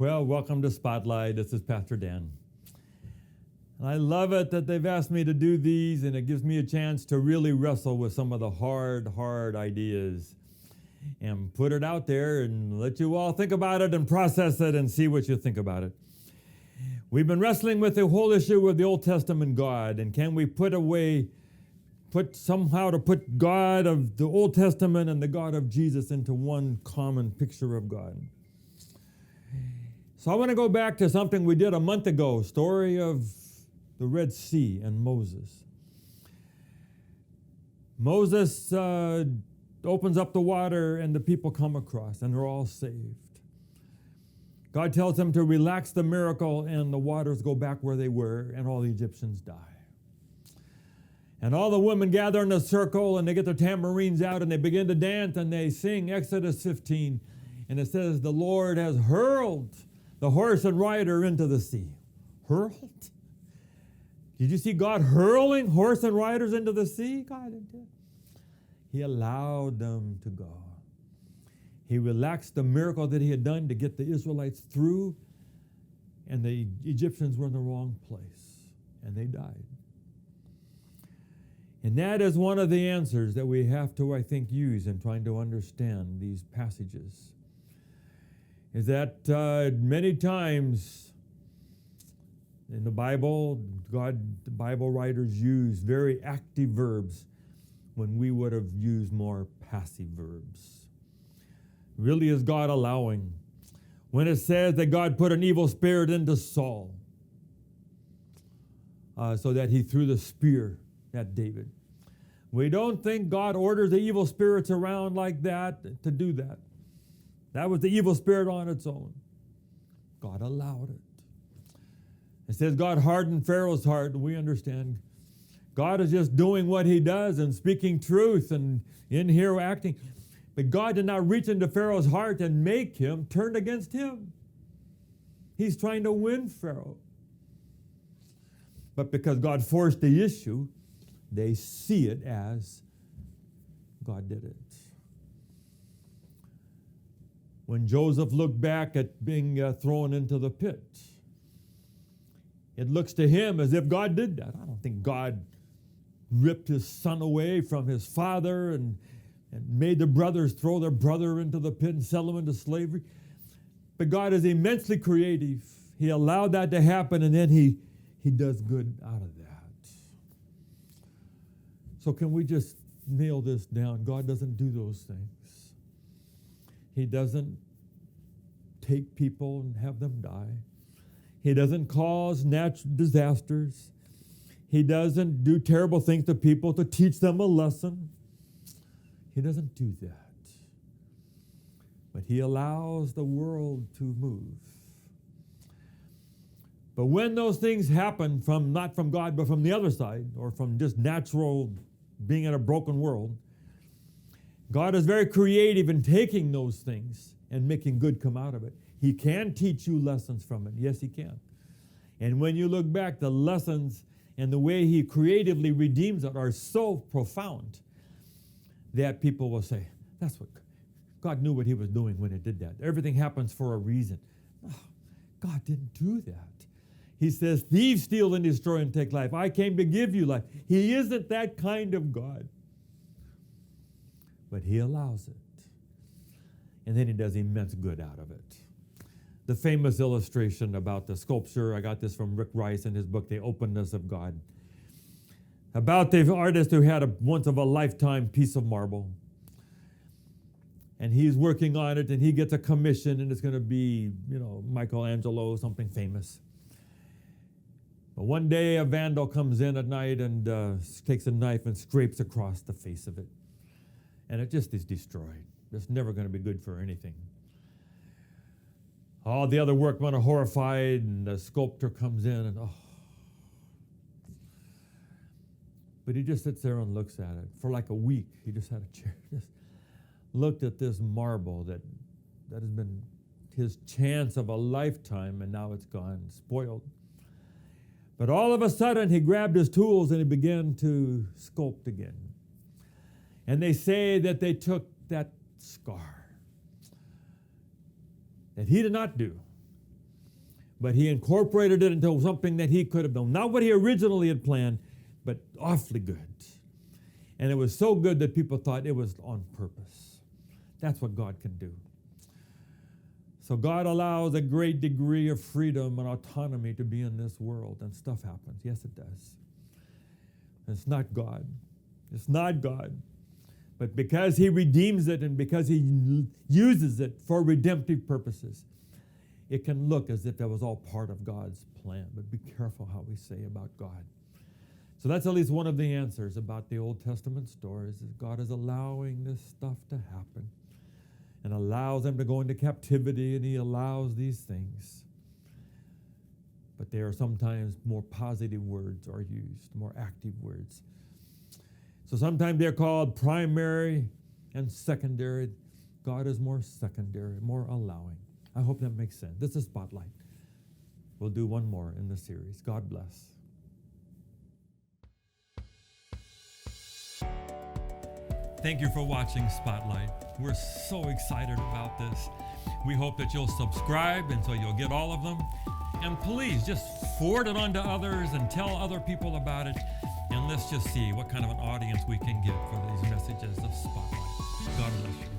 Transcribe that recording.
Well, welcome to Spotlight. This is Pastor Dan. And I love it that they've asked me to do these, and it gives me a chance to really wrestle with some of the hard ideas and put it out there and let you all think about it and process it and see what you think about it. We've been wrestling with the whole issue of the Old Testament God, and can we put God of the Old Testament and the God of Jesus into one common picture of God. So I want to go back to something we did a month ago, story of the Red Sea and Moses. Moses opens up the water and the people come across and they're all saved. God tells them to relax the miracle and the waters go back where they were and all the Egyptians die. And all the women gather in a circle and they get their tambourines out and they begin to dance and they sing Exodus 15. And it says, the Lord has hurled the horse and rider into the sea. Hurled? Did you see God hurling horse and riders into the sea? God did. He allowed them to go. He relaxed the miracle that he had done to get the Israelites through, and the Egyptians were in the wrong place, and they died. And that is one of the answers that we have to, I think, use in trying to understand these passages. Is that many times in the Bible, the Bible writers use very active verbs when we would have used more passive verbs. Really is God allowing. When it says that God put an evil spirit into Saul so that he threw the spear at David. We don't think God orders the evil spirits around like that to do that. That was the evil spirit on its own. God allowed it. It says God hardened Pharaoh's heart, and we understand God is just doing what he does and speaking truth and in here acting. But God did not reach into Pharaoh's heart and make him turn against him. He's trying to win Pharaoh. But because God forced the issue, they see it as God did it. When Joseph looked back at being thrown into the pit, it looks to him as if God did that. I don't think God ripped his son away from his father and made the brothers throw their brother into the pit and sell him into slavery. But God is immensely creative. He allowed that to happen, and then he does good out of that. So can we just nail this down? God doesn't do those things. He doesn't take people and have them die. He doesn't cause natural disasters. He doesn't do terrible things to people to teach them a lesson. He doesn't do that. But he allows the world to move. But when those things happen not from God, but from the other side, or from just natural being in a broken world, God is very creative in taking those things and making good come out of it. He can teach you lessons from it. Yes, he can. And when you look back, the lessons and the way he creatively redeems it are so profound that people will say, that's what God knew what he was doing when he did that. Everything happens for a reason. Oh, God didn't do that. He says, thieves steal and destroy and take life. I came to give you life. He isn't that kind of God. But he allows it. And then he does immense good out of it. The famous illustration about the sculpture, I got this from Rick Rice in his book, The Openness of God, about the artist who had once of a lifetime piece of marble. And he's working on it, and he gets a commission, and it's going to be, Michelangelo, something famous. But one day a vandal comes in at night and takes a knife and scrapes across the face of it. And it just is destroyed. It's never going to be good for anything. All the other workmen are horrified, and the sculptor comes in and, But he just sits there and looks at it. For like a week, he just had a chair. Just looked at this marble that has been his chance of a lifetime, and now it's gone, spoiled. But all of a sudden, he grabbed his tools and he began to sculpt again. And they say that they took that scar that he did not do, But he incorporated it into something that he could have done. Not what he originally had planned, but awfully good. And it was so good that people thought it was on purpose. That's what God can do. So God allows a great degree of freedom and autonomy to be in this world, and stuff happens. Yes, it does. It's not God. It's not God. But because he redeems it and because he uses it for redemptive purposes, it can look as if that was all part of God's plan. But be careful how we say about God. So that's at least one of the answers about the Old Testament stories, is God is allowing this stuff to happen and allows them to go into captivity, and he allows these things. But there are sometimes more positive words are used, more active words. So sometimes they're called primary and secondary. God is more secondary, more allowing. I hope that makes sense. This is Spotlight. We'll do one more in the series. God bless. Thank you for watching Spotlight. We're so excited about this. We hope that you'll subscribe and so you'll get all of them. And please just forward it on to others and tell other people about it. And let's just see what kind of an audience we can get for these messages of Spotlight. God bless you.